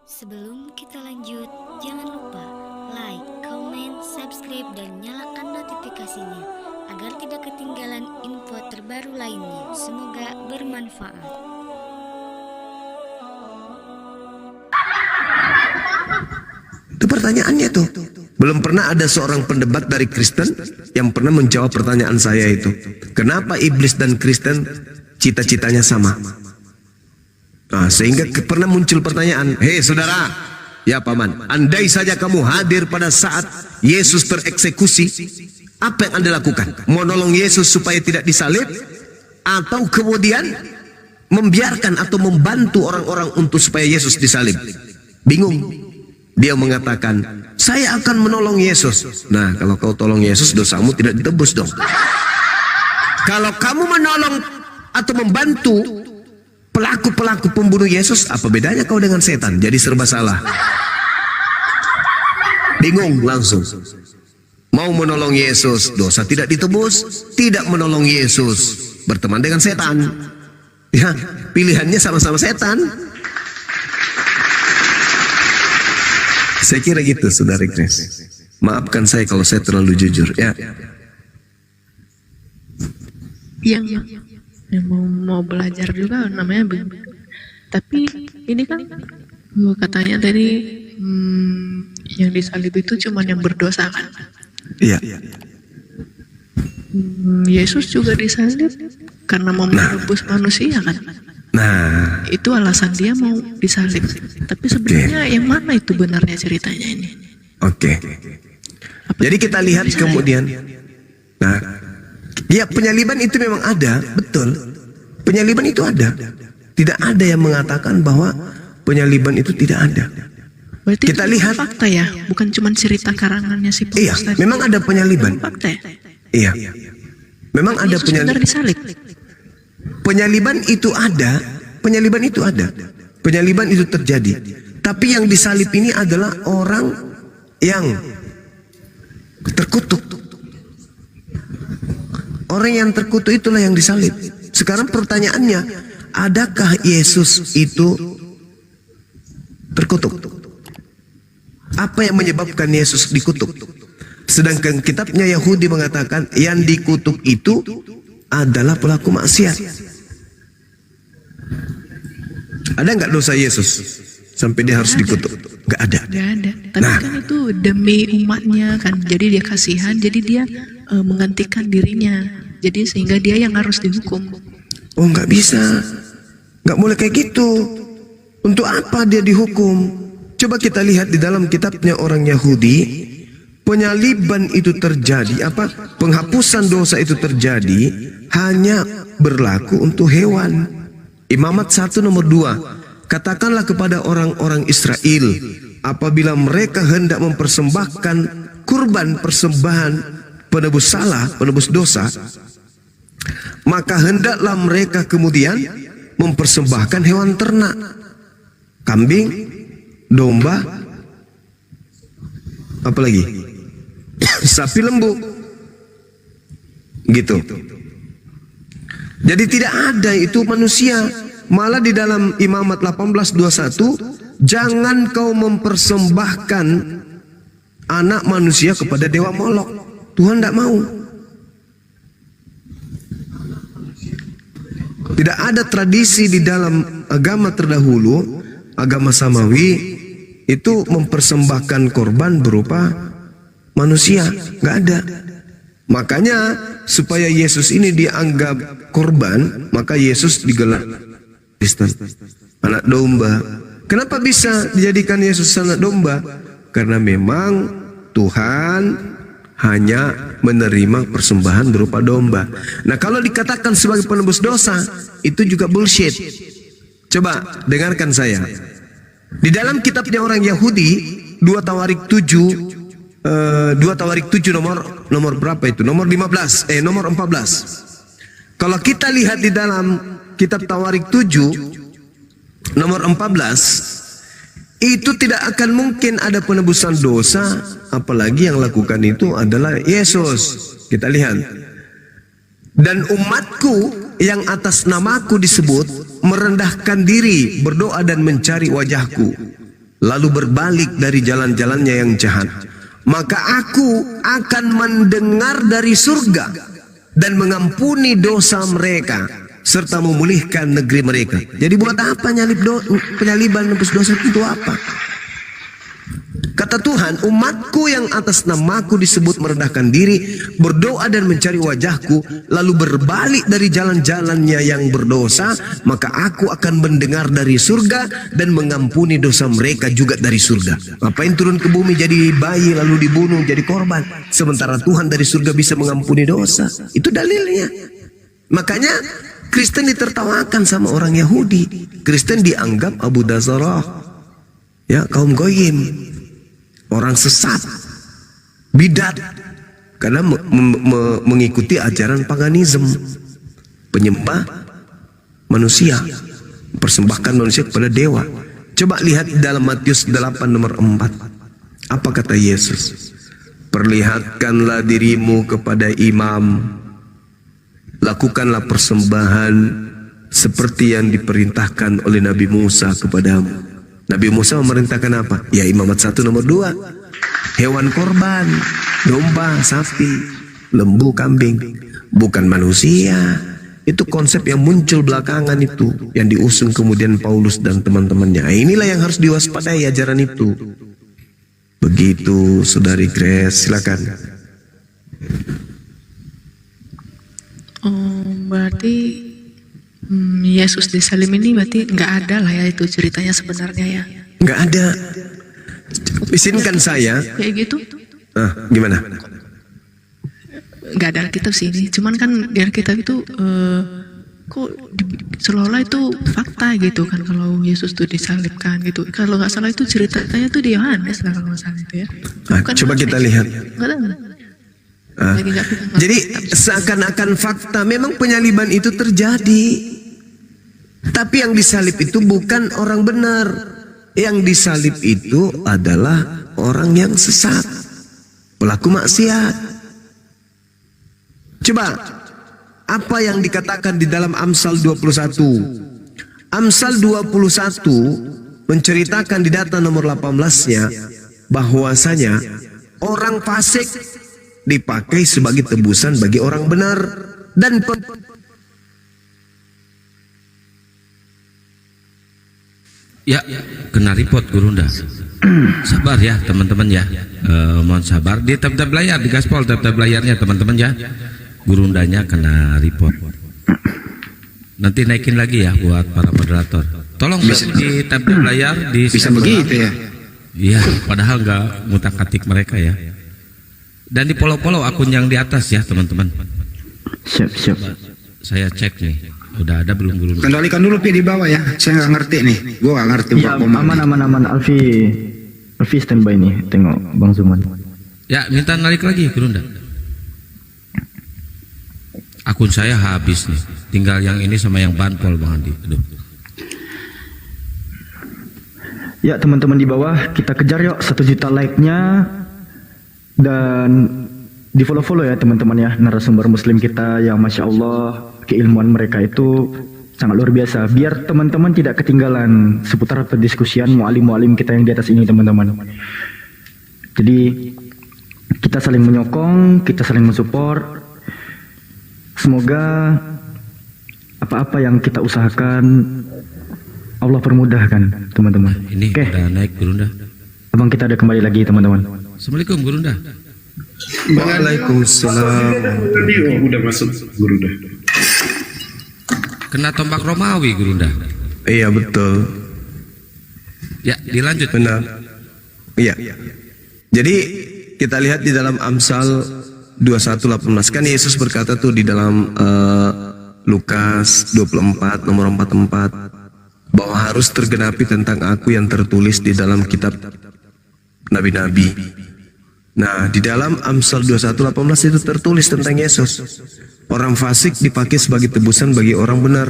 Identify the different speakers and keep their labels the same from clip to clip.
Speaker 1: Sebelum kita lanjut, jangan lupa like, comment, subscribe, dan nyalakan notifikasinya agar tidak ketinggalan info terbaru lainnya. Semoga bermanfaat.
Speaker 2: Itu pertanyaannya tuh. Belum pernah ada seorang pendebat dari Kristen yang pernah menjawab pertanyaan saya itu. Kenapa iblis dan Kristen cita-citanya sama? Nah, sehingga pernah muncul pertanyaan, hei saudara, ya paman, andai saja kamu hadir pada saat Yesus tereksekusi, apa yang Anda lakukan? Mau nolong Yesus supaya tidak disalib? Atau kemudian membiarkan atau membantu orang-orang untuk supaya Yesus disalib? Bingung. Dia mengatakan, saya akan menolong Yesus. Nah, kalau kau tolong Yesus, dosamu tidak ditebus dong. Kalau kamu menolong atau membantu pelaku-pelaku pembunuh Yesus, apa bedanya kau dengan setan? Jadi serba salah. Bingung langsung. Mau menolong Yesus, dosa tidak ditebus. Tidak menolong Yesus, berteman dengan setan. Ya, pilihannya sama-sama setan. Saya kira gitu, saudara Grace. Maafkan saya kalau saya terlalu jujur, ya.
Speaker 3: Yang mau belajar juga namanya tapi ini kan katanya tadi yang disalib itu cuma yang berdosa kan?
Speaker 2: Iya.
Speaker 3: Yesus juga disalib karena mau menebus manusia kan?
Speaker 2: Nah,
Speaker 3: itu alasan dia mau disalib. Tapi sebenarnya yang mana itu benarnya ceritanya ini?
Speaker 2: Oke. Jadi kita lihat kemudian. Nah, ya, penyaliban itu memang ada, betul. Penyaliban itu ada. Tidak ada yang mengatakan bahwa penyaliban itu tidak ada.
Speaker 3: Berarti
Speaker 2: kita lihat
Speaker 3: fakta ya, bukan cuma cerita karangannya si Paulus.
Speaker 2: Iya,
Speaker 3: tadi.
Speaker 2: memang ada penyaliban.
Speaker 3: Fakta ya?
Speaker 2: Iya. Memang ada penyaliban.
Speaker 3: Disalib.
Speaker 2: Penyaliban itu ada. Penyaliban itu ada. Penyaliban itu terjadi. Tapi yang disalib ini adalah orang yang terkutuk. Orang yang terkutuk itulah yang disalib. Sekarang pertanyaannya, adakah Yesus itu terkutuk? Apa yang menyebabkan Yesus dikutuk? Sedangkan kitabnya Yahudi mengatakan yang dikutuk itu adalah pelaku maksiat. Ada nggak dosa Yesus sampai dia harus dikutuk? Nggak ada.
Speaker 3: Nggak ada. Tapi kan itu demi umatnya kan. Jadi dia kasihan. Jadi dia menggantikan dirinya. Jadi sehingga dia yang harus dihukum.
Speaker 2: Oh, nggak bisa. Nggak boleh kayak gitu. Untuk apa dia dihukum? Coba kita lihat di dalam kitabnya orang Yahudi. Penyaliban itu terjadi, penghapusan dosa itu terjadi hanya berlaku untuk hewan. Imamat 1 nomor 2. Katakanlah kepada orang-orang Israel, apabila mereka hendak mempersembahkan kurban persembahan penebus salah, penebus dosa, maka hendaklah mereka kemudian mempersembahkan hewan ternak, kambing, domba, apalagi sapi lembu, gitu. Jadi tidak ada itu manusia. Malah di dalam Imamat 18:21, jangan kau mempersembahkan anak manusia kepada dewa Molok. Tuhan tidak mau. Tidak ada tradisi di dalam agama terdahulu, agama Samawi, itu mempersembahkan korban berupa manusia. Nggak ada. Makanya supaya Yesus ini dianggap korban, maka Yesus digelar Kristen, anak domba. Kenapa bisa dijadikan Yesus anak domba? Karena memang Tuhan hanya menerima persembahan berupa domba. Nah, kalau dikatakan sebagai penebus dosa, itu juga bullshit. Coba dengarkan saya. Di dalam kitabnya orang Yahudi, 2 Tawarik 7 nomor berapa itu? Nomor 14. Kalau kita lihat di dalam kitab Tawarik 7 nomor 14, itu tidak akan mungkin ada penebusan dosa, apalagi yang lakukan itu adalah Yesus. Kita lihat. Dan umatku yang atas namaku disebut merendahkan diri, berdoa dan mencari wajahku, lalu berbalik dari jalan-jalannya yang jahat, maka aku akan mendengar dari surga dan mengampuni dosa mereka serta memulihkan negeri mereka. Jadi buat apa penyaliban nebus dosa itu apa? Kata Tuhan, umatku yang atas namaku disebut merendahkan diri, berdoa dan mencari wajahku, lalu berbalik dari jalan-jalannya yang berdosa, maka aku akan mendengar dari surga dan mengampuni dosa mereka juga dari surga. Ngapain turun ke bumi jadi bayi lalu dibunuh jadi korban, sementara Tuhan dari surga bisa mengampuni dosa? Itu dalilnya. Makanya Kristen ditertawakan sama orang Yahudi. Kristen dianggap Abu Dazarah, ya, kaum goyim, orang sesat, bidat, karena mengikuti ajaran paganisme, penyembah manusia, persembahkan manusia kepada dewa. Coba lihat dalam Matius 8 nomor 4. Apa kata Yesus? Perlihatkanlah dirimu kepada imam, lakukanlah persembahan seperti yang diperintahkan oleh Nabi Musa kepadamu. Nabi Musa memerintahkan apa? Ya, imamat 1 nomor 2. Hewan korban, domba, sapi, lembu, kambing. Bukan manusia. Itu konsep yang muncul belakangan itu, yang diusung kemudian Paulus dan teman-temannya. Inilah yang harus diwaspadai ajaran itu. Begitu, Saudari Grace, silakan.
Speaker 3: Oh, berarti Yesus disalib ini berarti nggak ada lah ya itu ceritanya sebenarnya ya?
Speaker 2: Nggak ada. Izinkan saya.
Speaker 3: Kayak gitu?
Speaker 2: Gimana?
Speaker 3: Nggak ada Alkitab sih ini. Cuman kan di Alkitab itu kok seolah-olah itu fakta gitu kan kalau Yesus tuh disalibkan gitu. Kalau nggak salah itu ceritanya tuh di Yohanes lah kalau nggak salah itu ya.
Speaker 2: Coba kita lihat.
Speaker 3: Nggak tahu.
Speaker 2: Jadi seakan-akan fakta, memang penyaliban itu terjadi, tapi yang disalib itu bukan orang benar. Yang disalib itu adalah orang yang sesat, pelaku maksiat. Coba apa yang dikatakan di dalam Amsal 21. Amsal 21 menceritakan di data nomor 18-nya bahwasanya orang fasik dipakai sebagai tebusan bagi orang benar dan
Speaker 4: ya, kena report Gurunda. Sabar ya teman-teman ya, mohon sabar. Di tab-tab layar, di gaspol tab-tab layarnya teman-teman ya, Gurundanya kena report. Nanti naikin lagi ya buat para moderator. Tolong bisa di tab-tab layar di
Speaker 5: bisa begitu ya.
Speaker 4: Iya, padahal nggak ngutak-atik mereka ya. Dan di follow-follow akun yang di atas ya teman-teman.
Speaker 5: Siap.
Speaker 4: Saya cek nih, udah ada belum Gurunda?
Speaker 5: Kendalikan dulu Pi di bawah ya. Saya nggak ngerti nih. Gua nggak ngerti.
Speaker 6: Ya, aman. Alfi standby nih. Tengok Bang Zuman.
Speaker 4: Ya, minta narik lagi Gurunda. Akun saya habis nih. Tinggal yang ini sama yang banpol Bang Andi. Aduh.
Speaker 6: Ya teman-teman di bawah, kita kejar yuk 1 juta like-nya. Dan di follow ya teman-teman ya, narasumber muslim kita yang Masya Allah keilmuan mereka itu sangat luar biasa. Biar teman-teman tidak ketinggalan seputar perdiskusian mualim-mualim kita yang di atas ini teman-teman. Jadi kita saling menyokong, kita saling mensupport. Semoga apa-apa yang kita usahakan Allah permudahkan teman-teman.
Speaker 4: Ini udah naik Gurunda.
Speaker 6: Abang kita ada kembali lagi teman-teman.
Speaker 4: Assalamualaikum Gurunda.
Speaker 2: Waalaikumsalam.
Speaker 7: Udah masuk Gurunda.
Speaker 4: Kena tombak Romawi Gurunda.
Speaker 2: Iya betul.
Speaker 4: Ya, dilanjut.
Speaker 2: Benar. Iya. Jadi kita lihat di dalam Amsal 21:18 kan Yesus berkata tuh di dalam Lukas 24 nomor 44 bahwa harus tergenapi tentang aku yang tertulis di dalam kitab nabi-nabi. Nah, di dalam Amsal 21:18 itu tertulis tentang Yesus. Orang fasik dipakai sebagai tebusan bagi orang benar,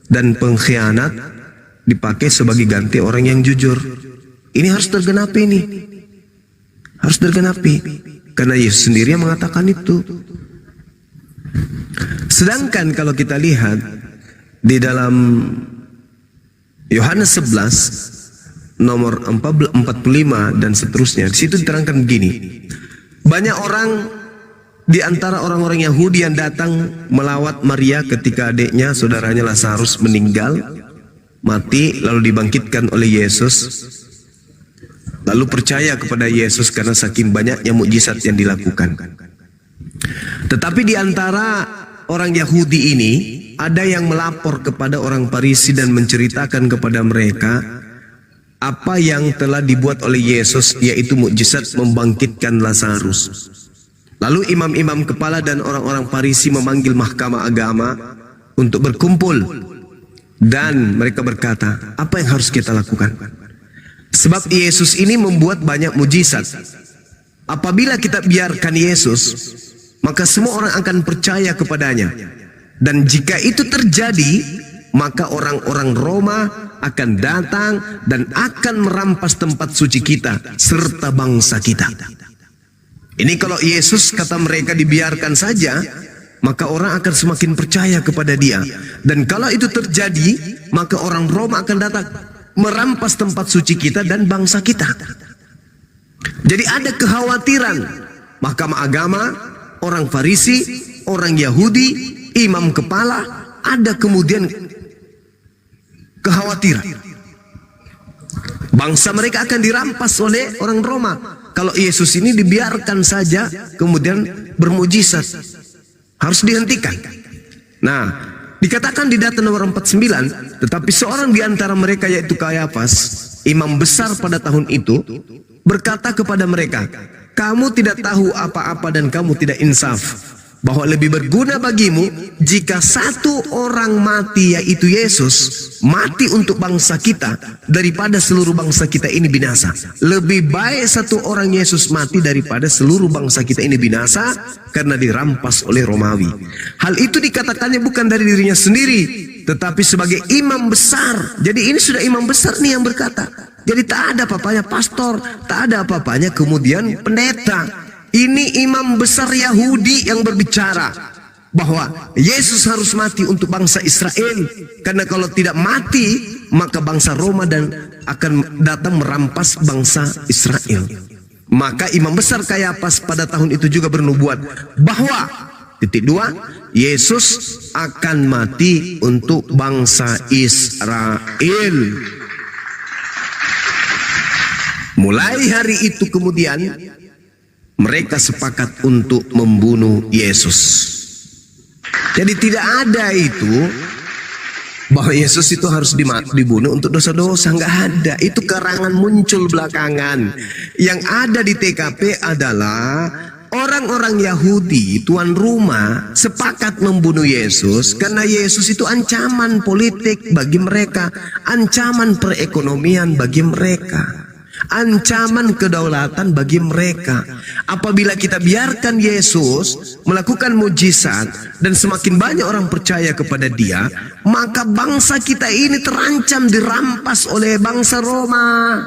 Speaker 2: dan pengkhianat dipakai sebagai ganti orang yang jujur. Ini harus tergenapi nih. Harus tergenapi. Karena Yesus sendiri yang mengatakan itu. Sedangkan kalau kita lihat di dalam Yohanes 11 nomor 45 dan seterusnya. Di situ diterangkan begini. Banyak orang di antara orang-orang Yahudi yang datang melawat Maria ketika adiknya, saudaranya Lazarus meninggal, mati, lalu dibangkitkan oleh Yesus. Lalu percaya kepada Yesus karena saking banyaknya mukjizat yang dilakukan. Tetapi di antara orang Yahudi ini ada yang melapor kepada orang Farisi dan menceritakan kepada mereka apa yang telah dibuat oleh Yesus, yaitu mukjizat membangkitkan Lazarus. Lalu imam-imam kepala dan orang-orang Farisi memanggil mahkamah agama untuk berkumpul, dan mereka berkata, apa yang harus kita lakukan? Sebab Yesus ini membuat banyak mujizat. Apabila kita biarkan Yesus, maka semua orang akan percaya kepadanya. Dan jika itu terjadi, maka orang-orang Roma akan datang dan akan merampas tempat suci kita serta bangsa kita. Ini kalau Yesus, kata mereka, dibiarkan saja, maka orang akan semakin percaya kepada dia. Dan kalau itu terjadi, maka orang Roma akan datang merampas tempat suci kita dan bangsa kita. Jadi ada kekhawatiran. Mahkamah agama, orang Farisi, orang Yahudi, imam kepala, ada kemudian kekhawatiran. Bangsa mereka akan dirampas oleh orang Roma kalau Yesus ini dibiarkan saja kemudian bermujizat. Harus dihentikan. Nah, dikatakan di data nomor 49, tetapi seorang di antara mereka, yaitu Kayafas, imam besar pada tahun itu, berkata kepada mereka, kamu tidak tahu apa-apa dan kamu tidak insaf, bahwa lebih berguna bagimu jika satu orang mati, yaitu Yesus, mati untuk bangsa kita daripada seluruh bangsa kita ini binasa. Lebih baik satu orang Yesus mati daripada seluruh bangsa kita ini binasa karena dirampas oleh Romawi. Hal itu dikatakannya bukan dari dirinya sendiri, tetapi sebagai imam besar. Jadi ini sudah imam besar nih yang berkata. Jadi tak ada apa-apanya pastor, tak ada apa-apanya kemudian pendeta. Ini imam besar Yahudi yang berbicara bahwa Yesus harus mati untuk bangsa Israel, karena kalau tidak mati maka bangsa Roma dan akan datang merampas bangsa Israel. Maka imam besar Kayafas pada tahun itu juga bernubuat bahwa Yesus akan mati untuk bangsa Israel. Mulai hari itu kemudian mereka sepakat untuk membunuh Yesus. Jadi tidak ada itu bahwa Yesus itu harus dibunuh untuk dosa-dosa, nggak ada. Itu karangan muncul belakangan. Yang ada di TKP adalah orang-orang Yahudi, tuan rumah, sepakat membunuh Yesus karena Yesus itu ancaman politik bagi mereka, ancaman perekonomian bagi mereka, ancaman kedaulatan bagi mereka. Apabila kita biarkan Yesus melakukan mujizat dan semakin banyak orang percaya kepada dia, maka bangsa kita ini terancam dirampas oleh bangsa Roma.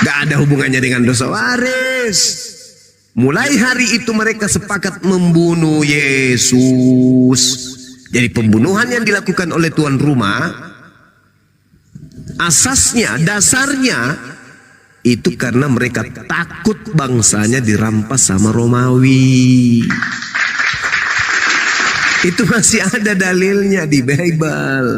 Speaker 2: Gak ada hubungannya dengan dosa waris. Mulai hari itu mereka sepakat membunuh Yesus. Jadi pembunuhan yang dilakukan oleh tuan rumah, asasnya, dasarnya itu karena mereka takut bangsanya dirampas sama Romawi. Itu masih ada dalilnya di Bible.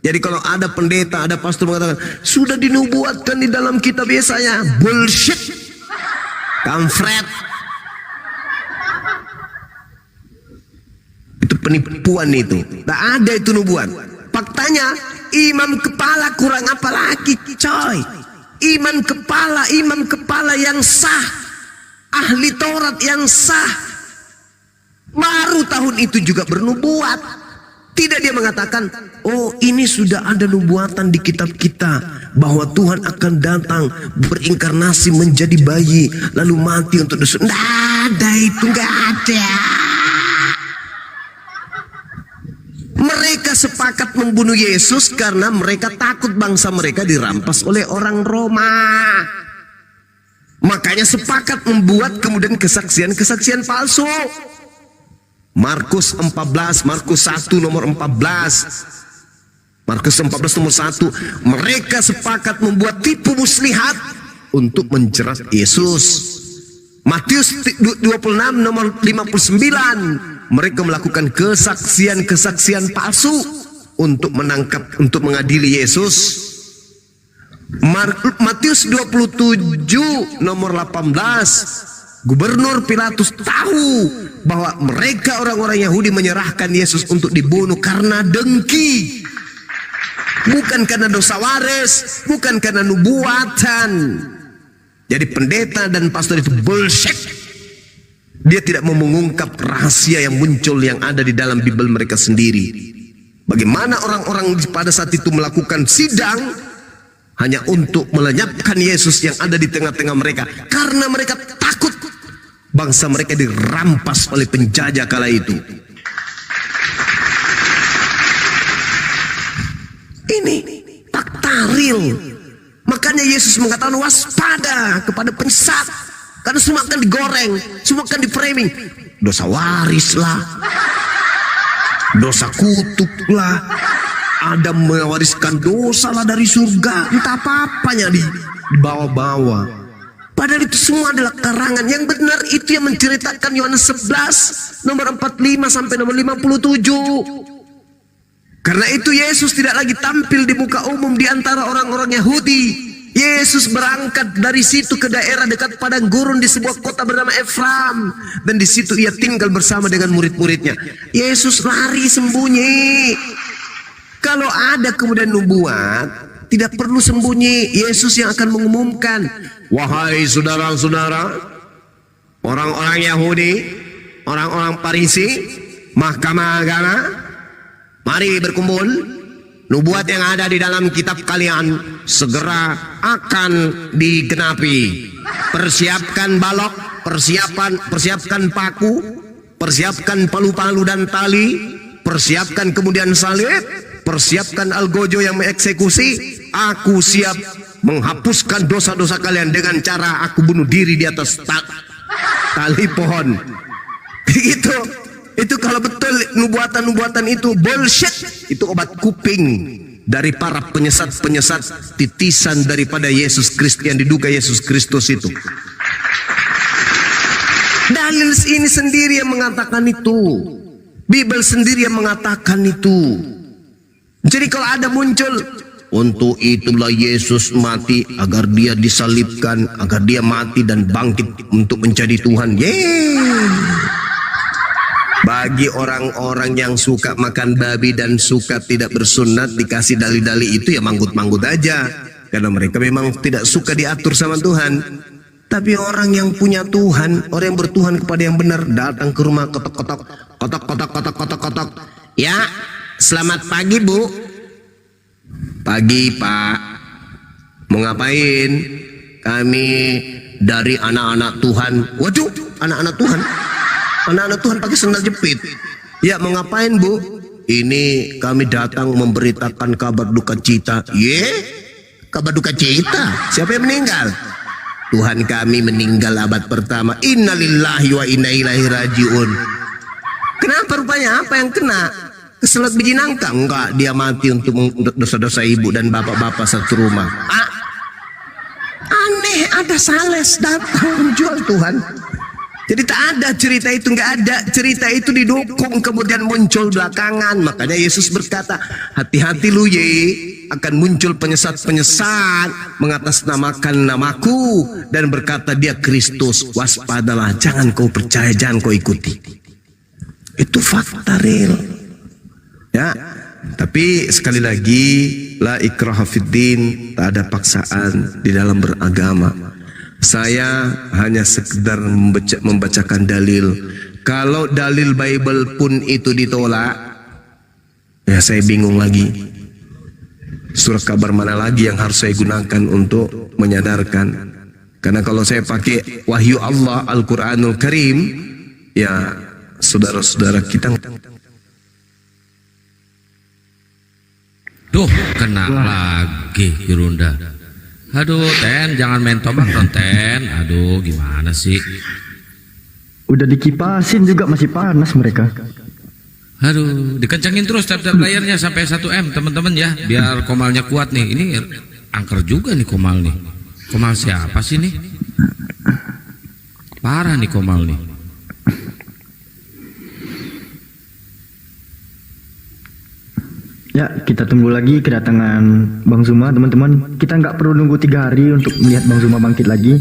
Speaker 2: Jadi kalau ada pendeta, ada pastor mengatakan sudah dinubuatkan di dalam kitab Yesaya, bullshit, kampret. Itu penipuan itu. Tak ada itu nubuat. Faktanya imam kepala kurang apa lagi, coy? Imam kepala yang sah, ahli Taurat yang sah, baru tahun itu juga bernubuat. Tidak dia mengatakan, oh ini sudah ada nubuatan di kitab kita bahwa Tuhan akan datang berinkarnasi menjadi bayi lalu mati untuk dosa. Nggak ada itu, nggak ada. Mereka sepakat membunuh Yesus karena mereka takut bangsa mereka dirampas oleh orang Roma. Makanya sepakat membuat kemudian kesaksian-kesaksian palsu. Markus 14, Markus 1 nomor 14. Markus 14 nomor 1, mereka sepakat membuat tipu muslihat untuk menjerat Yesus. Matius 26 nomor 59, mereka melakukan kesaksian-kesaksian palsu untuk menangkap, untuk mengadili Yesus. Matius 27 nomor 18, Gubernur Pilatus tahu bahwa mereka orang-orang Yahudi menyerahkan Yesus untuk dibunuh karena dengki, bukan karena dosa waris, bukan karena nubuatan. Jadi pendeta dan pastor itu bullshit. Dia tidak mau mengungkap rahasia yang muncul yang ada di dalam Bible mereka sendiri. Bagaimana orang-orang pada saat itu melakukan sidang hanya untuk melenyapkan Yesus yang ada di tengah-tengah mereka, karena mereka takut bangsa mereka dirampas oleh penjajah kala itu. Ini fakta real. Makanya Yesus mengatakan waspada kepada penyesat, karena semua akan digoreng, semua akan di-framing. Dosa waris lah, dosa kutuk lah, Adam mewariskan dosa lah dari surga, entah apa-apanya dibawa-bawa. Padahal itu semua adalah karangan. Yang benar itu yang menceritakan Yohanes 11 nomor 45 sampai nomor 57. Karena itu Yesus tidak lagi tampil di muka umum di antara orang-orang Yahudi. Yesus berangkat dari situ ke daerah dekat padang gurun di sebuah kota bernama Efraim, dan di situ ia tinggal bersama dengan murid-muridnya. Yesus lari sembunyi. Kalau ada kemudian nubuat, tidak perlu sembunyi. Yesus yang akan mengumumkan, wahai saudara-saudara, orang-orang Yahudi, orang-orang Farisi, mahkamah agama, mari berkumpul. Nubuat yang ada di dalam kitab kalian segera akan digenapi. Persiapkan balok, persiapkan paku, persiapkan palu-palu dan tali, persiapkan kemudian salib, persiapkan algojo yang mengeksekusi. Aku siap menghapuskan dosa-dosa kalian dengan cara aku bunuh diri di atas tali pohon. Begitu. Itu kalau betul nubuatan-nubuatan itu bullshit, itu obat kuping dari para penyesat-penyesat titisan daripada Yesus Kristus yang diduga Yesus Kristus itu. Dalil ini sendiri yang mengatakan itu. Bible sendiri yang mengatakan itu. Jadi kalau ada muncul, untuk itulah Yesus mati agar dia disalibkan, agar dia mati dan bangkit untuk menjadi Tuhan. Bagi orang-orang yang suka makan babi dan suka tidak bersunat, dikasih dalil-dalil itu ya manggut-manggut aja, karena mereka memang tidak suka diatur sama Tuhan. Tapi orang yang punya Tuhan, orang yang bertuhan kepada yang benar, datang ke rumah, kotok-kotok, kotok-kotok. Ya, selamat pagi Bu. Pagi Pak. Mau ngapain? Kami dari anak-anak Tuhan. Waduh, anak-anak Tuhan. Anak-anak Tuhan pakai sandal jepit. Ya, mau ngapain Bu? Ini kami datang memberitakan kabar duka cita. Kabar duka cita? Siapa yang meninggal? Tuhan kami meninggal abad pertama. Innalillahi wa inna ilaihi rajiun. Kenapa rupanya? Apa yang kena? Keselak biji nangka? Enggak, dia mati untuk dosa-dosa ibu dan bapak-bapak satu rumah. Aneh, ada sales datang menjual Tuhan. Jadi tak ada cerita itu, nggak ada. Cerita itu didukung kemudian muncul belakangan. Makanya Yesus berkata, hati-hati lu akan muncul penyesat-penyesat mengatasnamakan namaku dan berkata dia Kristus. Waspadalah, jangan kau percaya, jangan kau ikuti. Itu fakta real. Ya, tapi sekali lagi, la ikraha fiddin, tak ada paksaan di dalam beragama. Saya hanya sekedar membacakan dalil. Kalau dalil Bible pun itu ditolak, ya saya bingung lagi. Surat kabar mana lagi yang harus saya gunakan untuk menyadarkan? Karena kalau saya pakai wahyu Allah Al-Quranul Karim, ya saudara-saudara kita.
Speaker 4: Duh, kena lagi Gerunda. Aduh, Ten, jangan main tombak dong, Ten. Aduh, gimana sih?
Speaker 6: Udah dikipasin juga masih panas mereka.
Speaker 4: Aduh, dikencengin terus tab-tab layarnya sampai 1M teman-teman ya, biar komalnya kuat nih. Ini angker juga nih komal nih. Komal siapa sih nih? Parah nih komal nih.
Speaker 6: Ya, kita tunggu lagi kedatangan Bang Zuma, teman-teman. Kita nggak perlu nunggu 3 hari untuk melihat Bang Zuma bangkit lagi.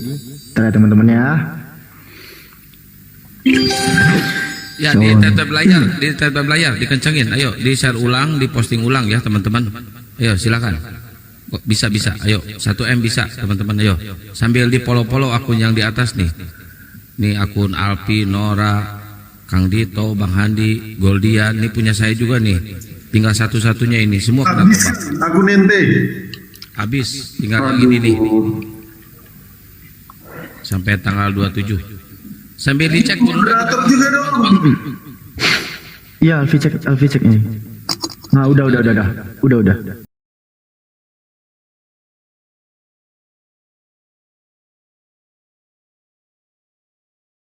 Speaker 6: Ntar ya teman-teman ya.
Speaker 4: Ya, di tab layar, dikencengin. Ayo, di share ulang, di posting ulang ya teman-teman. Ayo silakan. Kok bisa. Ayo, 1M bisa teman-teman. Ayo, sambil di follow akun yang di atas nih. Nih akun Alpi, Nora, Kang Dito, Bang Handi, Goldian. Ini punya saya juga nih. Tinggal satu-satunya ini. Semua kena
Speaker 7: Habis
Speaker 4: tombak.
Speaker 7: akun ente.
Speaker 4: Habis. Tinggal yang ini nih. Sampai tanggal 27. Sambil dicek
Speaker 7: Moderator juga dong.
Speaker 6: Iya, Alfi cek ini. Nah, udah.